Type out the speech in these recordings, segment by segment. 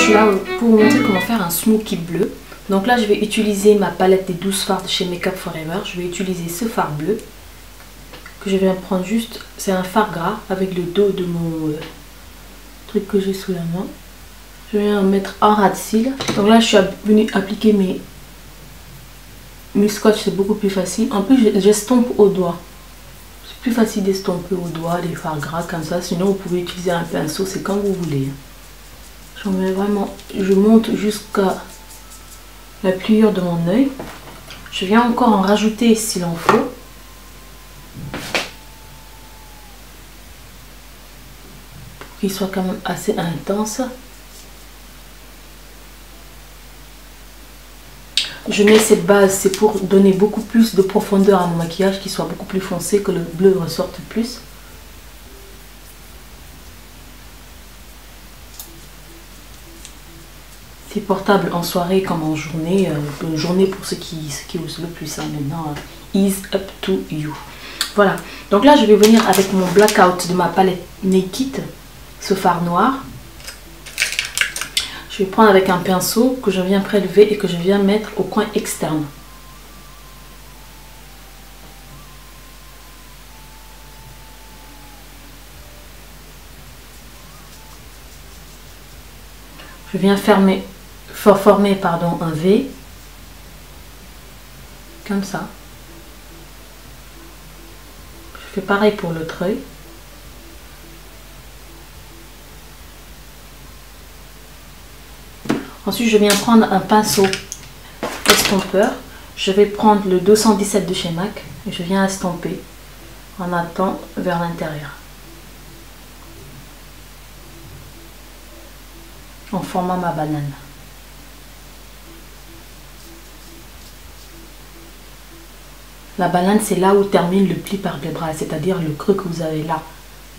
suis là pour vous montrer comment faire un smoky bleu. Donc là, je vais utiliser ma palette des 12 fards de chez Make Up For Ever. Je vais utiliser ce fard bleu que je viens prendre juste. C'est un fard gras avec le dos de mon truc que j'ai sous la main. Je viens mettre en ras de cils. Donc là, je suis venue appliquer mes scotch, c'est beaucoup plus facile. En plus, j'estompe au doigt. C'est plus facile d'estomper au doigt les fards gras comme ça. Sinon, vous pouvez utiliser un pinceau, c'est comme vous voulez. J'en mets vraiment, je monte jusqu'à la pliure de mon œil. Je viens encore en rajouter s'il en faut. Pour qu'il soit quand même assez intense. Je mets cette base, c'est pour donner beaucoup plus de profondeur à mon maquillage, qui soit beaucoup plus foncé, que le bleu ressorte plus. C'est portable en soirée comme en journée. Journée pour ceux qui osent le plus. Maintenant, is up to you. Voilà. Donc là, je vais venir avec mon blackout de ma palette Naked, ce fard noir. Je vais prendre avec un pinceau que je viens prélever et que je viens mettre au coin externe. Je viens former un V, comme ça. Je fais pareil pour l'autre œil. Ensuite, je viens prendre un pinceau estompeur. Je vais prendre le 217 de chez MAC et je viens estomper en allant vers l'intérieur, en formant ma banane. La banane, c'est là où termine le pli vertébral, c'est-à-dire le creux que vous avez là,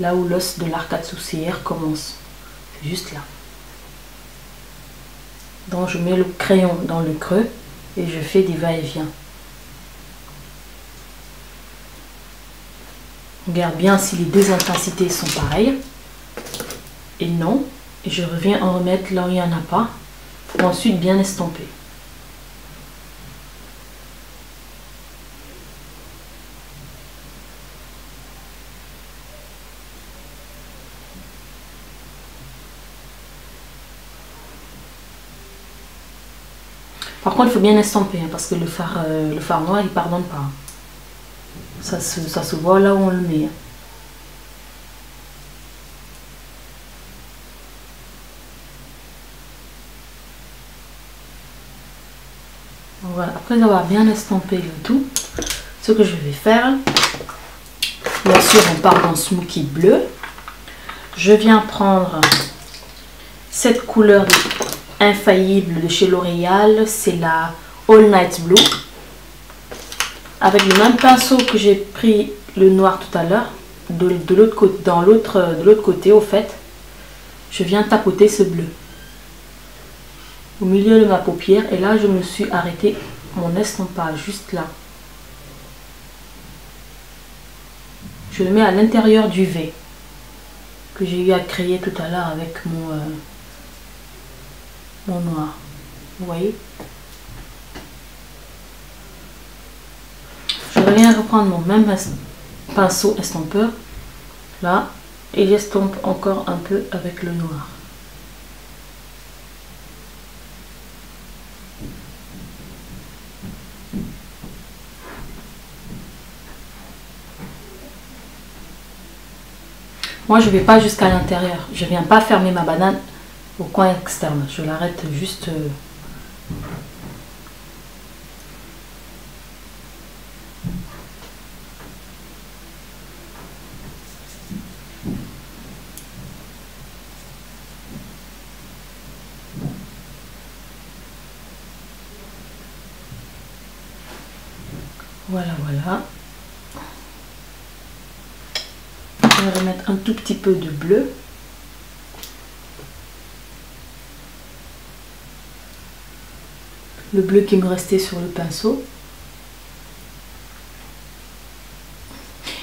là où l'os de l'arcade sourcilière commence. C'est juste là. Donc je mets le crayon dans le creux et je fais des va-et-vient. Regarde bien si les deux intensités sont pareilles. Et non. Et je reviens en remettre là où il n'y en a pas. Pour ensuite bien estomper. Par contre, il faut bien estomper hein, parce que le fard noir, il ne pardonne pas. Ça se voit là où on le met. Voilà, après avoir bien estompé le tout, ce que je vais faire, bien sûr on part dans smoky bleu. Je viens prendre cette couleur infaillible de chez L'Oréal, c'est la All Night Blue. Avec le même pinceau que j'ai pris le noir tout à l'heure, de l'autre côté au fait, je viens tapoter ce bleu au milieu de ma paupière et là je me suis arrêté mon estompage juste là. Je le mets à l'intérieur du V que j'ai eu à créer tout à l'heure avec mon noir. Vous voyez? Je reviens reprendre mon même pinceau estompeur là et j'estompe encore un peu avec le noir. Moi je ne vais pas jusqu'à l'intérieur, je ne viens pas fermer ma banane au coin externe, je l'arrête juste voilà. Je vais remettre un tout petit peu de bleu. Le bleu qui me restait sur le pinceau.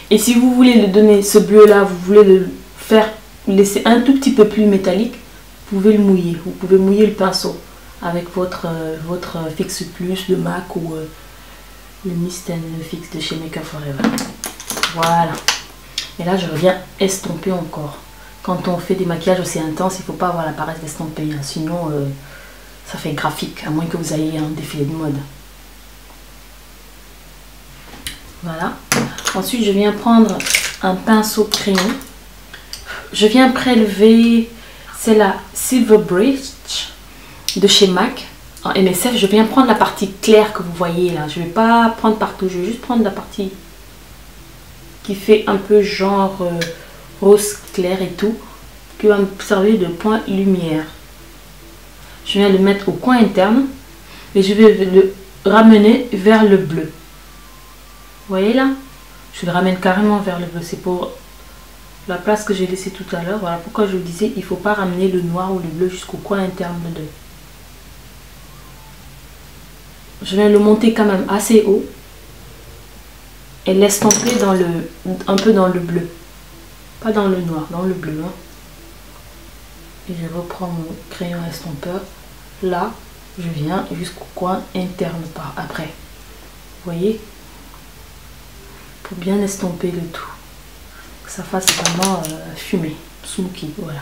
Et si vous voulez le donner ce bleu là, vous voulez le faire laisser un tout petit peu plus métallique, vous pouvez le mouiller. Vous pouvez mouiller le pinceau avec votre Fix Plus de MAC ou le Mist & Fix de chez Make Up For Ever. Voilà. Et là, je reviens estomper encore. Quand on fait des maquillages aussi intenses, il ne faut pas avoir la paresse d'estomper. Hein, sinon, ça fait graphique, à moins que vous ayez un défilé de mode. Voilà. Ensuite, je viens prendre un pinceau crayon. Je viens prélever, c'est la Silver Bridge de chez MAC en MSF. Je viens prendre la partie claire que vous voyez là. Je ne vais pas prendre partout, je vais juste prendre la partie qui fait un peu genre rose clair et tout, qui va me servir de point lumière. Je viens le mettre au coin interne et je vais le ramener vers le bleu. Vous voyez là? Je le ramène carrément vers le bleu. C'est pour la place que j'ai laissée tout à l'heure. Voilà pourquoi je vous disais, il ne faut pas ramener le noir ou le bleu jusqu'au coin interne de l'œil. Je viens le monter quand même assez haut et l'estomper dans un peu dans le bleu. Pas dans le noir, dans le bleu. Hein. Et je reprends mon crayon estompeur. Là, je viens jusqu'au coin interne par après. Vous voyez? Pour bien estomper le tout. Que ça fasse vraiment fumé, smoky. Voilà.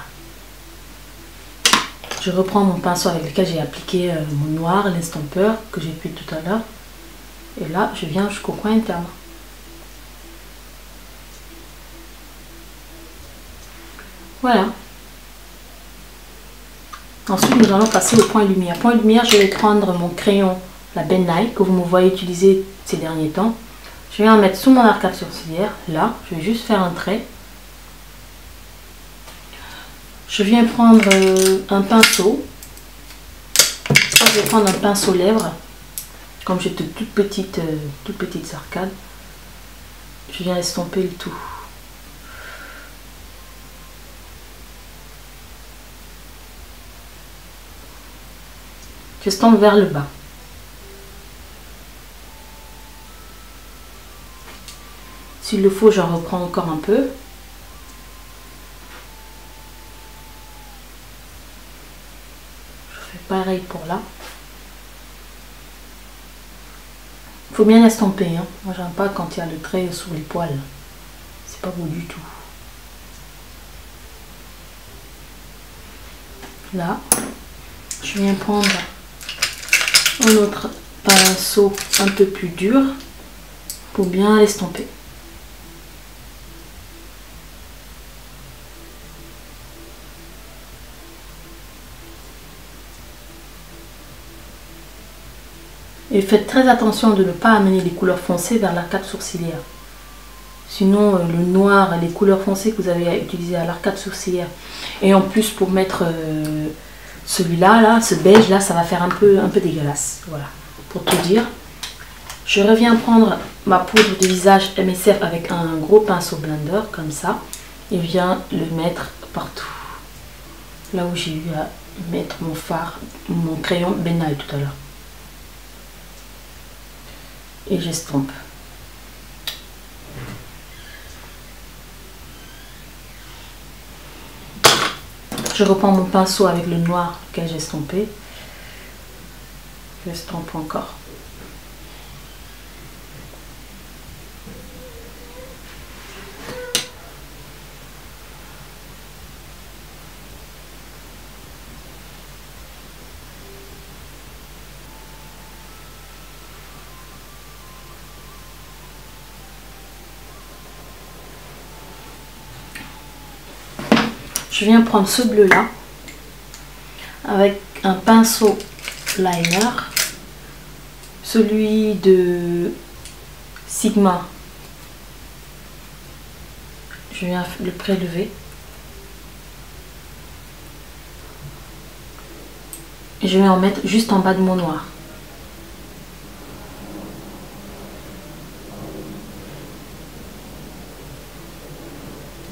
Je reprends mon pinceau avec lequel j'ai appliqué mon noir, l'estompeur que j'ai fait tout à l'heure. Et là, je viens jusqu'au coin interne. Voilà. Ensuite, nous allons passer au point lumière. Point lumière, je vais prendre mon crayon, la Ben Nye, que vous me voyez utiliser ces derniers temps. Je vais en mettre sous mon arcade sourcilière. Là, je vais juste faire un trait. Je viens prendre un pinceau. Je vais prendre un pinceau lèvres. Comme j'ai de toutes petites arcades. Je viens estomper le tout. J'estompe vers le bas. S'il le faut, j'en reprends encore un peu. Je fais pareil pour là. Il faut bien estomper. Hein. Moi, j'aime pas quand il y a le trait sur les poils. C'est pas beau du tout. Là, je viens prendre un autre pinceau un peu plus dur pour bien l'estomper. Et faites très attention de ne pas amener les couleurs foncées vers l'arcade sourcilière. Sinon, le noir, les couleurs foncées que vous avez utilisées à l'arcade sourcilière, et en plus pour mettre celui-là, là, ce beige là, ça va faire un peu dégueulasse. Voilà, pour tout dire. Je reviens prendre ma poudre de visage MSF avec un gros pinceau blender, comme ça, et viens le mettre partout. Là où j'ai eu à mettre mon fard, mon crayon Ben Nye tout à l'heure. Et j'estompe. Je reprends mon pinceau avec le noir que j'ai estompé. J'estompe encore. Je viens prendre ce bleu là avec un pinceau liner, celui de Sigma. Je viens le prélever et je vais en mettre juste en bas de mon noir.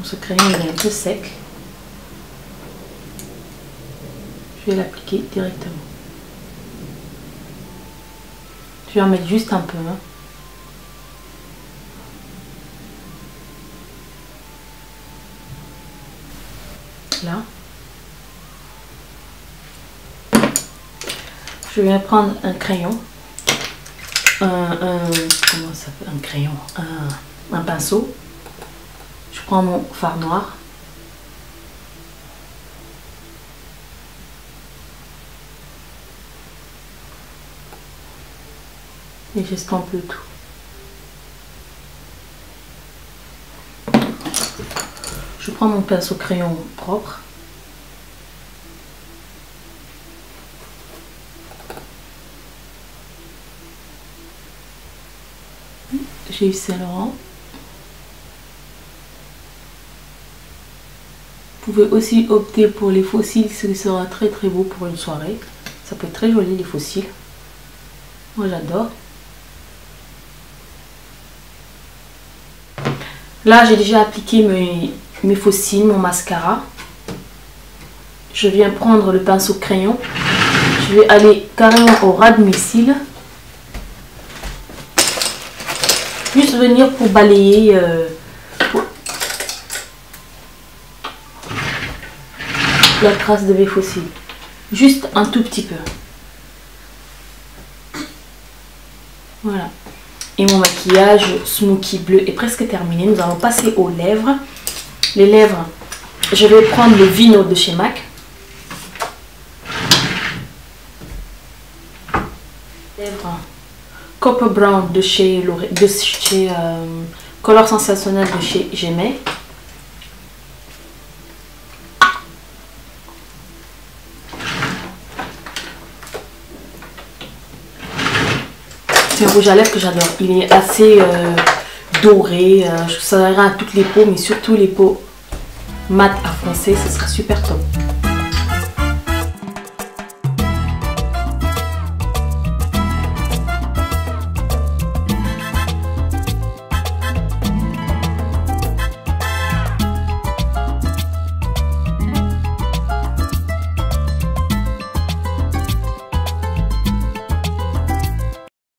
Ce crayon il est un peu sec. Je vais l'appliquer directement. Je vais en mettre juste un peu. Hein. Là. Je viens prendre un crayon. Comment ça s'appelle? Un crayon. Un pinceau. Je prends mon fard noir. Et j'estompe le tout. Je prends mon pinceau crayon propre. J'ai Yves Saint Laurent. Vous pouvez aussi opter pour les fossiles, ce qui sera très très beau pour une soirée. Ça peut être très joli les fossiles. Moi j'adore. Là j'ai déjà appliqué mes fossiles, mon mascara. Je viens prendre le pinceau crayon. Je vais aller carrément au ras de mes cils. Juste venir pour balayer la trace de mes fossiles. Juste un tout petit peu. Voilà. Et mon maquillage Smoky bleu est presque terminé. Nous allons passer aux lèvres. Les lèvres, je vais prendre le Vino de chez MAC. Lèvres Copper Brown de chez Color Sensationnel de chez Gemay. C'est un rouge à lèvres que j'adore. Il est assez doré. Ça ira à toutes les peaux, mais surtout les peaux mat à foncé, ce sera super top.